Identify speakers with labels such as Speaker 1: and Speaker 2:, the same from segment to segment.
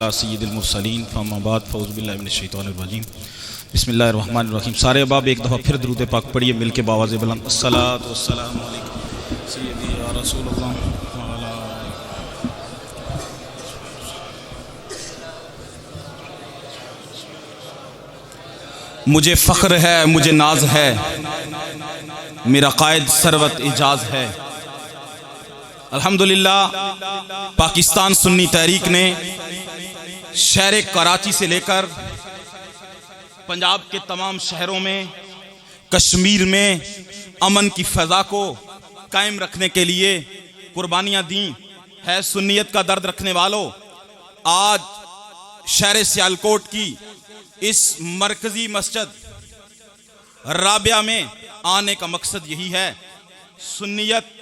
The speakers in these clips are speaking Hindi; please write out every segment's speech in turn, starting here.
Speaker 1: सय्यिदुल मुरसलीन फ़अम्माबाद फ़अऊज़ु बिल्लाहि मिनश शैतानिर रजीम बिस्मिल्लाहिर रहमानिर रहीम। सारे अहबाब एक दफ़ा फिर दुरूद पाक पढ़िए मिल के बावाज़े बुलंद। अस्सलातु वस्सलामु अलैका सय्यदी या रसूलल्लाह। मुझे फ़ख्र है, मुझे नाज है, मेरा कायद सरवत इजाज़ है। अल्हम्दुलिल्लाह पाकिस्तान सुन्नी तहरीक ने शहर कराची से लेकर पंजाब के तमाम शहरों में, कश्मीर में अमन की फ़ज़ा को कायम रखने के लिए कुर्बानियाँ दी है। सुन्नियत का दर्द रखने वालों, आज शहर सियालकोट की इस मरकज़ी मस्जिद राबिया में आने का मकसद यही है। सुन्नियत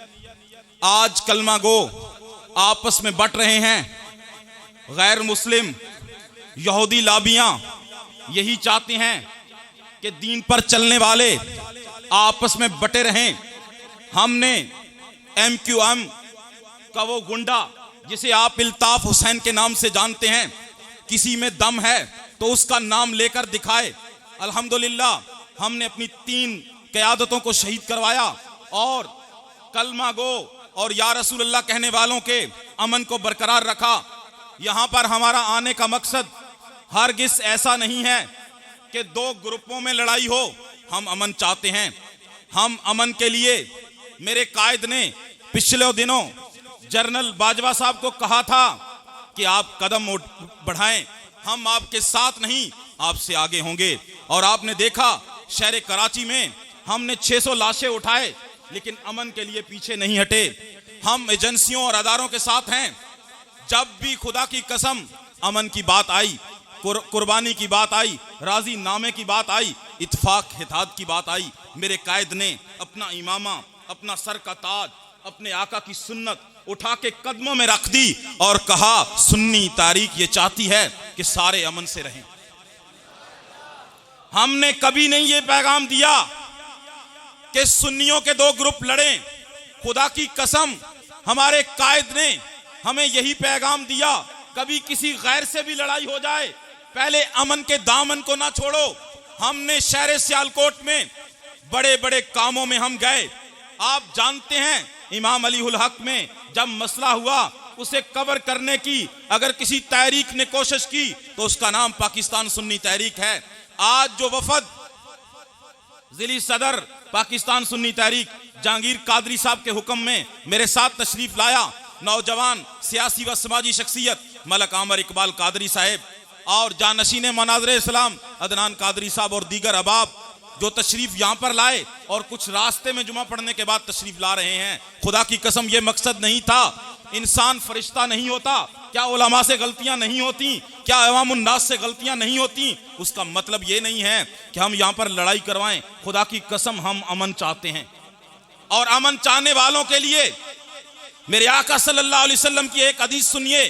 Speaker 1: आज कलमा गो आपस में बट रहे हैं। गैर मुस्लिम यहूदी लाबियां यही चाहते हैं कि दीन पर चलने वाले आपस में बटे रहें। हमने MQM का वो गुंडा जिसे आप इल्ताफ हुसैन के नाम से जानते हैं, किसी में दम है तो उसका नाम लेकर दिखाए। अल्हम्दुलिल्लाह हमने अपनी 3 क़यादतों को शहीद करवाया और कलमा गो और या रसूलल्लाह कहने वालों के अमन को बरकरार रखा। यहाँ पर हमारा आने का मकसद हरगिज़ ऐसा नहीं है कि 2 ग्रुपों में लड़ाई हो। हम अमन चाहते हैं। हम अमन के लिए, मेरे कायद ने पिछले दिनों जनरल बाजवा साहब को कहा था कि आप कदम बढ़ाएं, हम आपके साथ नहीं आपसे आगे होंगे। और आपने देखा शहर कराची में हमने 600 लाशें उठाए, लेकिन अमन के लिए पीछे नहीं हटे। हम एजेंसियों और अदारों के साथ हैं। जब भी खुदा की कसम अमन की बात आई, कुर्बानी की बात आई, राजी नामे की बात आई, इत्फाक हिदायत की बात आई, मेरे कायद ने अपना इमामा, अपना सर का ताज, अपने आका की सुन्नत उठा के कदमों में रख दी और कहा सुन्नी तारीख ये चाहती है कि सारे अमन से रहें। हमने कभी नहीं ये पैगाम दिया कि सुन्नियों के 2 ग्रुप लड़ें। खुदा की कसम हमारे कायद ने हमें यही पैगाम दिया, कभी किसी गैर से भी लड़ाई हो जाए, पहले अमन के दामन को ना छोड़ो। हमने शहर सियालकोट में बड़े बड़े कामों में हम गए। आप जानते हैं इमाम अली उल हक में जब मसला हुआ, उसे कवर करने की अगर किसी तहरीक ने कोशिश की तो उसका नाम पाकिस्तान सुन्नी तहरीक है। आज जो वफद जिली सदर पाकिस्तान सुन्नी तहरीक जहांगीर कादरी साहब के हुक्म में मेरे साथ तशरीफ लाया, नौजवान सियासी व समाजी शख्सियत मलक आमर इकबाल कादरी साहब और जानशीन मनाज़िर इस्लाम अदनान कादरी साहब और दीगर अहबाब जो तशरीफ यहाँ पर लाए और कुछ रास्ते में जुमा पढ़ने के बाद तशरीफ ला रहे हैं। खुदा की कसम ये मकसद नहीं था। इंसान फरिश्ता नहीं होता। क्या उलमा से गलतियां नहीं होती? क्या अवामुन नास से गलतियां नहीं होती? उसका मतलब ये नहीं है कि हम यहाँ पर लड़ाई करवाएं। खुदा की कसम हम अमन चाहते हैं और अमन चाहने वालों के लिए मेरे आका सल्लल्लाहु अलैहि वसल्लम की एक हदीस सुनिए।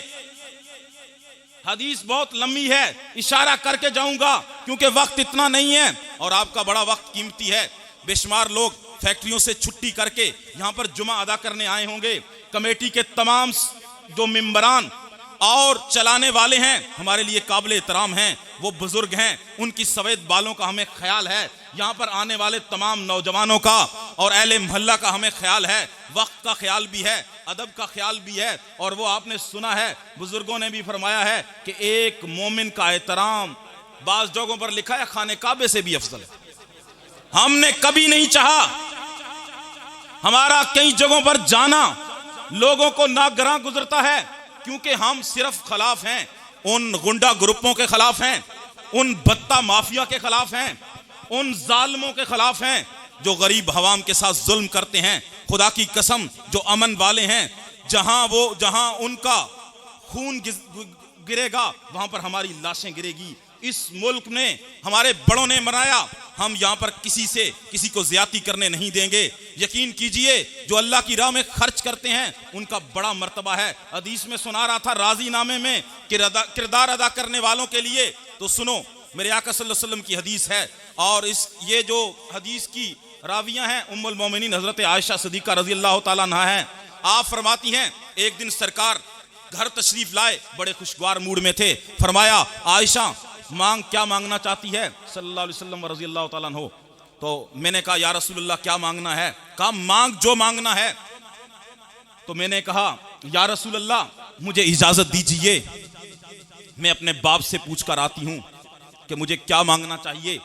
Speaker 1: हदीस बहुत लंबी है, इशारा करके जाऊंगा क्योंकि वक्त इतना नहीं है और आपका बड़ा वक्त कीमती है। बेशुमार लोग फैक्ट्रियों से छुट्टी करके यहाँ पर जुमा अदा करने आए होंगे। कमेटी के तमाम जो मेंबरान और चलाने वाले हैं हमारे लिए काबिल एहतराम हैं, वो बुजुर्ग हैं, उनकी सफेद बालों का हमें ख्याल है। यहाँ पर आने वाले तमाम नौजवानों का और अहले मोहल्ला का हमें ख्याल है। वक्त का ख्याल भी है, अदब का ख्याल भी है। और वो आपने सुना है, बुजुर्गों ने भी फरमाया है कि एक मोमिन का एहतराम बाज़ जगहों पर लिखा है खाने काबे से भी अफजल है। हमने कभी नहीं चाहा हमारा कई जगहों पर जाना लोगों को नागरां गुजरता है, क्योंकि हम सिर्फ खिलाफ हैं उन गुंडा ग्रुपों के खिलाफ हैं, उन बत्ता माफिया के खिलाफ हैं, उन जालिमों के खिलाफ हैं जो गरीब हवाम के साथ जुल्म करते हैं। खुदा की कसम जो अमन वाले हैं, जहां उनका खून गिरेगा वहां पर हमारी लाशें गिरेगी। इस मुल्क ने हमारे बड़ों ने मनाया, हम यहाँ पर किसी को ज्यादती करने नहीं देंगे। यकीन कीजिए जो अल्लाह की राह में खर्च करते हैं उनका बड़ा मर्तबा है। हदीस में सुना रहा था राजी नामे में किरदार अदा करने वालों के लिए, तो सुनो मेरे आका सल्लल्लाहु अलैहि वसल्लम की हदीस है। और ये जो हदीस की रावियां हैं उम्मुल मोमिनीन हजरत आयशा सिद्दीका रज़ी अल्लाह ताला अन्हा हैं। आप फरमाती हैं एक दिन सरकार घर तशरीफ लाए, बड़े खुशगवार मूड में थे। फरमाया आयशा मांग, क्या मांगना चाहती है सल्लल्लाहु अलैहि वसल्लम व रज़ियल्लाहु ताला अन्हु। तो मैंने कहा या रसूलल्लाह क्या मांगना है? कहा मांग जो मांगना है। तो मैंने कहा या रसूलल्लाह मुझे इजाजत दीजिए, मैं अपने बाप से पूछ कर आती हूं कि मुझे क्या मांगना चाहिए।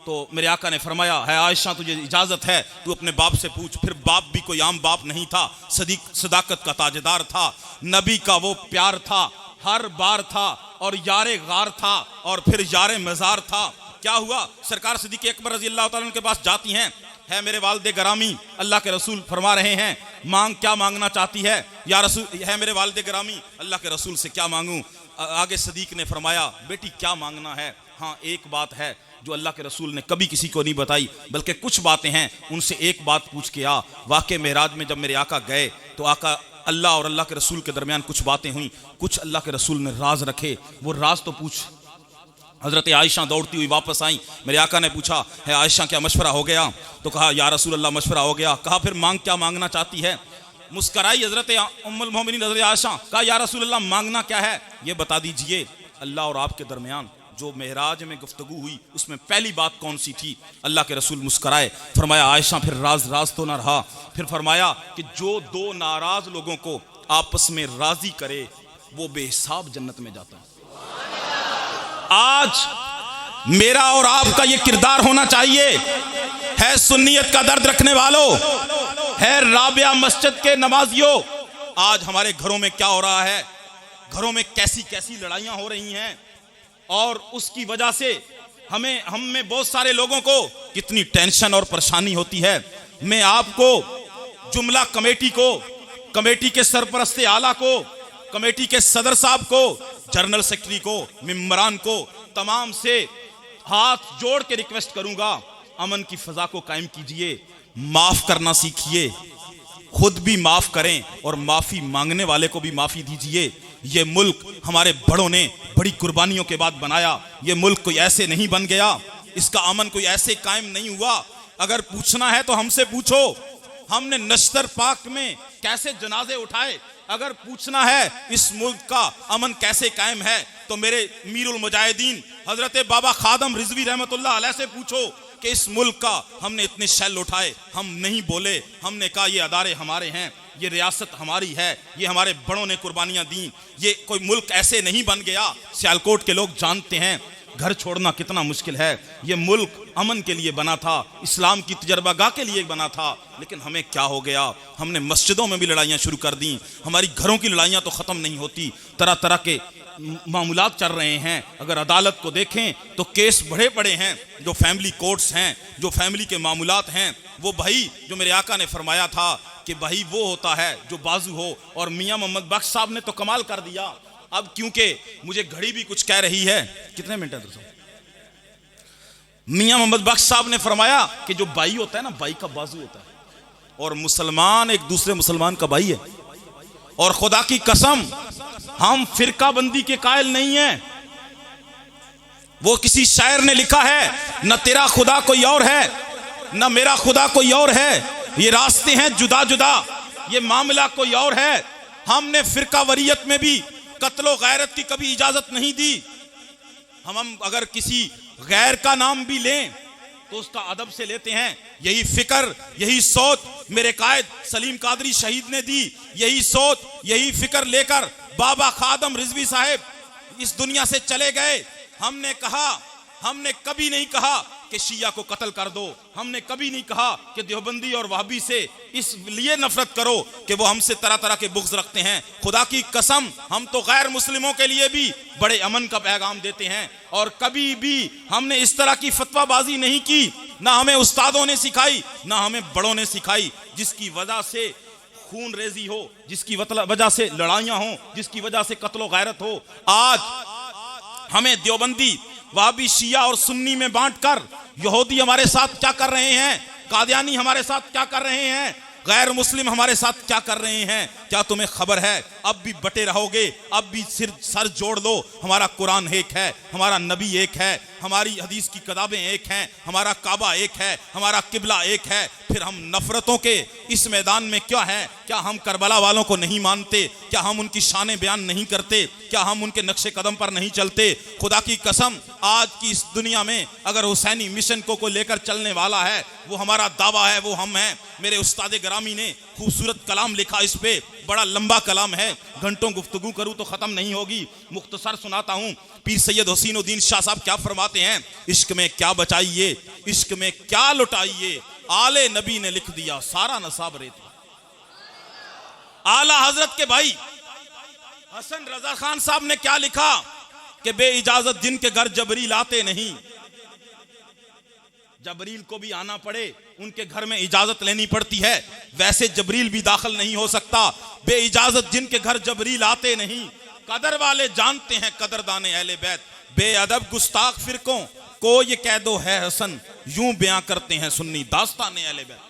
Speaker 1: तो मेरे आका ने फरमाया है आयशा तुझे इजाजत है, तू अपने बाप से पूछ। फिर बाप भी कोई आम बाप नहीं था, सदाकत का ताजदार था, नबी का वो प्यार था, हर बार था, और यारे गार था, और फिर यारे मजार था। क्या हुआ, सरकार सिद्दीक़ अकबर रज़ी अल्लाह ताला के पास जाती हैं, है मेरे वालिद गरामी अल्लाह के रसूल फरमा रहे हैं मांग, क्या मांगना चाहती है या रसूल? है मेरे वालिद गरामी अल्लाह के रसूल से क्या मांगूं? आगे सदीक ने फरमाया बेटी क्या मांगना है? हाँ एक बात है जो अल्लाह के रसूल ने कभी किसी को नहीं बताई, बल्कि कुछ बातें हैं उनसे एक बात पूछ के आ। वाक़े मेराज में जब मेरे आका गए तो आका अल्लाह और अल्लाह के रसूल के दरमियान कुछ बातें हुई, कुछ अल्लाह के रसूल ने राज रखे, वो राज तो पूछ। हज़रत आयशा दौड़ती हुई वापस आई, मेरे आका ने पूछा है आयशा क्या मशवरा हो गया? तो कहा या रसूल अल्लाह मशवरा हो गया। कहा फिर मांग, क्या मांगना चाहती है? मुस्कराई हज़रत उम्मुल मोमिनीन हज़रत आयशा, कहा या रसूल अल्लाह मांगना क्या है ये बता दीजिए। अल्लाह और आपके दरमियान जो मेहराज में गुफ्तगू हुई उसमें पहली बात कौन सी थी? अल्लाह के रसूल मुस्कराए, फरमाया आयशा फिर राज तो ना रहा। फिर फरमाया कि जो दो नाराज लोगों को आपस में राजी करे वो बेहिसाब जन्नत में जाता है। आज मेरा और आपका ये किरदार होना चाहिए, है सुन्नियत का दर्द रखने वालों, है राबिया मस्जिद के नमाजियों। आज हमारे घरों में क्या हो रहा है, घरों में कैसी कैसी लड़ाइयां हो रही हैं, और उसकी वजह से हम में बहुत सारे लोगों को कितनी टेंशन और परेशानी होती है। मैं आपको जुमला कमेटी को, कमेटी के सरपरस्ते आला को, कमेटी के सदर साहब को, जनरल सेक्रेटरी को, मेंबरान को, तमाम से हाथ जोड़ के रिक्वेस्ट करूंगा अमन की फजा को कायम कीजिए, माफ करना सीखिए, खुद भी माफ करें और माफी मांगने वाले को भी माफी दीजिए। ये मुल्क हमारे बड़ों ने बड़ी कुर्बानियों के बाद बनाया, ये मुल्क कोई ऐसे नहीं बन गया, इसका अमन कोई ऐसे कायम नहीं हुआ। अगर पूछना है तो हमसे पूछो, हमने नश्तर पाक में कैसे जनाजे उठाए। अगर पूछना है इस मुल्क का अमन कैसे कायम है तो मेरे मीरुल मुजाहिदीन हजरत बाबा खादम रिजवी रहमतुल्लाह अलैह से पूछो कि इस मुल्क का हमने इतने शैल उठाए, हम नहीं बोले, हमने कहा ये अदारे हमारे हैं, ये रियासत हमारी है, ये हमारे बड़ों ने कुर्बानियां दी, ये कोई मुल्क ऐसे नहीं बन गया। सियालकोट के लोग जानते हैं घर छोड़ना कितना मुश्किल है, ये मुल्क अमन के लिए बना था, इस्लाम की तजर्बागाह के लिए बना था, लेकिन हमें क्या हो गया, हमने मस्जिदों में भी लड़ाइयाँ शुरू कर दी, हमारी घरों की लड़ाइयाँ तो ख़त्म नहीं होती, तरह तरह के मामूलात चल रहे हैं। अगर अदालत को देखें तो केस बड़े बड़े हैं, जो फैमिली कोर्ट्स हैं, जो फैमिली के मामूलात हैं, वो भाई जो मेरे आका ने फरमाया था कि भाई वो होता है जो बाजू हो, और मियाँ मोहम्मद बख्श साहब ने तो कमाल कर दिया। अब क्योंकि मुझे घड़ी भी कुछ कह रही है, कितने मिनट है दोस्तों? मियाँ मोहम्मद बख्श साहब ने फरमाया कि जो भाई होता है ना, भाई का बाजू होता है, और मुसलमान एक दूसरे मुसलमान का भाई है। और खुदा की कसम हम फिरका बंदी के कायल नहीं हैं। वो किसी शायर ने लिखा है, न तेरा खुदा कोई और है न मेरा खुदा कोई और है, ये रास्ते हैं जुदा जुदा, ये मामला कोई और है। हमने फिरका वरीयत में भी कत्लो गैरत की कभी इजाजत नहीं दी। हम अगर किसी गैर का नाम भी लें तो उसका अदब से लेते हैं। यही फिक्र, यही सोच मेरे कायद सलीम कादरी शहीद ने दी, यही सोच यही फिक्र लेकर बाबा खादम रिजवी साहब इस दुनिया से चले गए। हमने कहा, हमने कभी नहीं कहा कि शिया को कत्ल कर दो, हमने कभी नहीं कहा कि देवबंदी और वहाबी से इसलिए नफरत करो कि वो हमसे तरह तरह के बुग़्ज़ रखते हैं। खुदा की कसम हम तो गैर मुस्लिमों के लिए भी बड़े अमन का पैगाम देते हैं, और कभी भी हमने इस तरह की फतवाबाजी नहीं की, ना हमें उस्तादों ने सिखाई ना हमें बड़ों ने सिखाई, जिसकी वजह से खून रेजी हो, जिसकी वजह से लड़ाइयाँ हो, जिसकी वजह से कत्लो गैरत हो। आज हमें देवबंदी वहाबी शिया और सुन्नी में बांटकर यहूदी हमारे साथ क्या कर रहे हैं, कादियानी हमारे साथ क्या कर रहे हैं, गैर मुस्लिम हमारे साथ क्या कर रहे हैं, क्या तुम्हें खबर है? अब भी बटे रहोगे, अब भी सर जोड़ लो। हमारा कुरान एक है, हमारा नबी एक है, हमारी हदीस की किताबें एक हैं, हमारा काबा एक है, हमारा किबला एक है। फिर हम नफरतों के इस मैदान में क्या है? क्या हम करबला वालों को नहीं मानते? क्या हम उनकी शान बयान नहीं करते? क्या हम उनके नक्शे कदम पर नहीं चलते? खुदा की कसम, आज की इस दुनिया में अगर हुसैनी मिशन को लेकर चलने वाला है, वो हमारा दावा है, वो हम हैं। मेरे उस्ताद ग्रामी ने खूबसूरत कलाम लिखा, इस पे बड़ा लंबा कलाम है, घंटों गुफ्तगू करूं तो खत्म नहीं होगी। मुख्तसर सुनाता हूं। पीर सैयद हुसैनुद्दीन शाह साहब क्या फरमाते हैं? इश्क में क्या बचाइए, इश्क में क्या लुटाइए, आले नबी ने लिख दिया सारा नसाब रेत। आला हजरत के भाई हसन रजा खान साहब ने क्या लिखा कि बे इजाजत जिनके घर जबरील आते नहीं, जबरील को भी आना पड़े उनके घर में इजाजत लेनी पड़ती है, वैसे जबरील भी दाखिल नहीं हो सकता। बे इजाजत जिनके घर जबरील आते नहीं, कदर वाले जानते हैं कदरदाने अहले बैत, बेअदब गुस्ताख फिरकों को ये कह दो है हसन, यूं बयां करते हैं सुन्नी दास्ताने अहले बैत।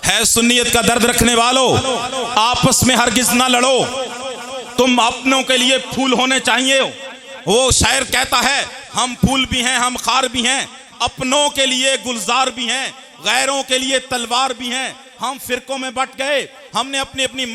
Speaker 1: है सुन्नियत का दर्द रखने वालों, आपस में हरगिज ना लड़ो, तुम अपनों के लिए फूल होने चाहिए। वो शायर कहता है, हम फूल भी हैं, हम खार भी हैं, अपनों के लिए गुलजार भी हैं, गैरों के लिए तलवार भी हैं। हम फिरकों में बट गए, हमने अपनी अपनी